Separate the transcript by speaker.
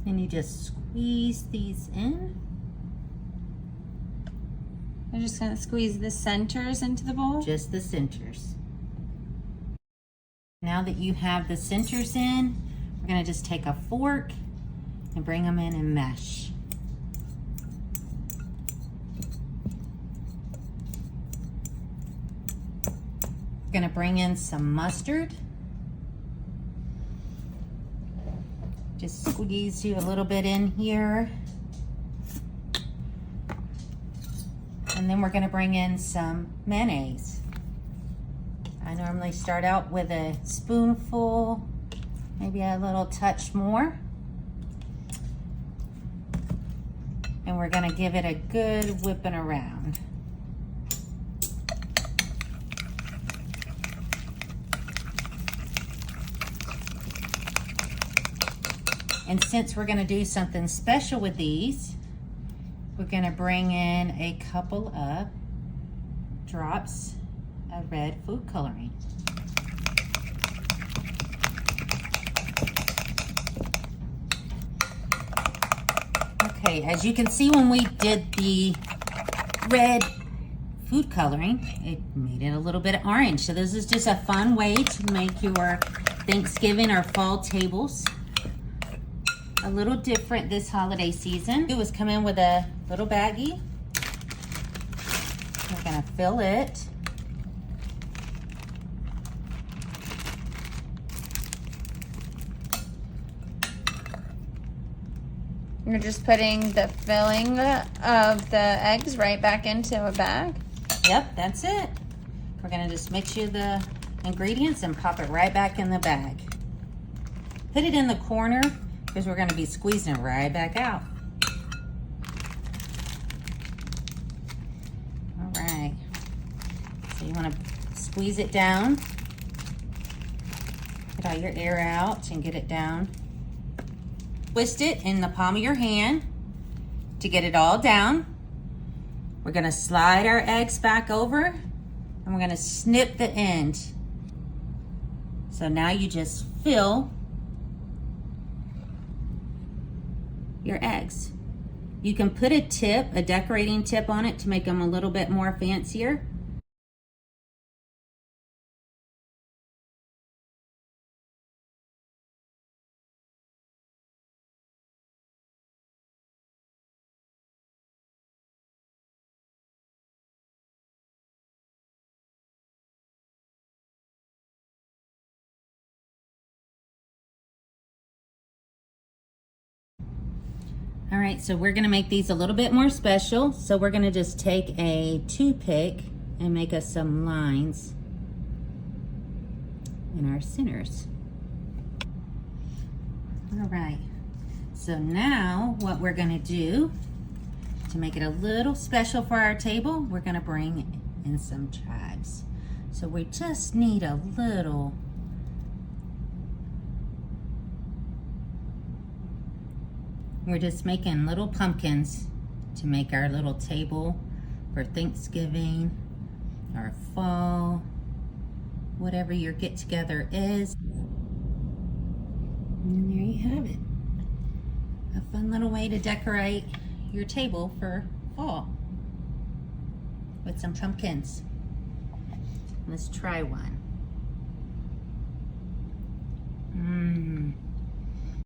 Speaker 1: And you just squeeze these in.
Speaker 2: I'm just gonna squeeze the centers into the bowl.
Speaker 1: Just the centers. Now that you have the centers in, we're gonna just take a fork and bring them in and mesh. Gonna bring in some mustard. Just squeeze you a little bit in here. And then we're gonna bring in some mayonnaise. I normally start out with a spoonful, maybe a little touch more. And we're gonna give it a good whipping around. And since we're gonna do something special with these, we're gonna bring in a couple of drops of red food coloring. Okay, as you can see, when we did the red food coloring, it made it a little bit orange. So this is just a fun way to make your Thanksgiving or fall tables a little different this holiday season. It was come in with a little baggie. We're gonna fill it.
Speaker 2: You're just putting the filling of the eggs right back into a bag?
Speaker 1: Yep, that's it. We're gonna just mix you the ingredients and pop it right back in the bag. Put it in the corner because we're gonna be squeezing it right back out. All right. So you wanna squeeze it down. Get all your air out and get it down. Twist it in the palm of your hand to get it all down. We're gonna slide our eggs back over and we're gonna snip the end. So now you just fill your eggs. You can put a tip, a decorating tip on it to make them a little bit more fancier. All right, so we're gonna make these a little bit more special. So we're gonna just take a toothpick and make us some lines in our centers. All right, so now what we're gonna do to make it a little special for our table, we're gonna bring in some chives. So we just need a little We're just making little pumpkins to make our little table for Thanksgiving or fall, whatever your get together is. And there you have it. A fun little way to decorate your table for fall with some pumpkins. Let's try one.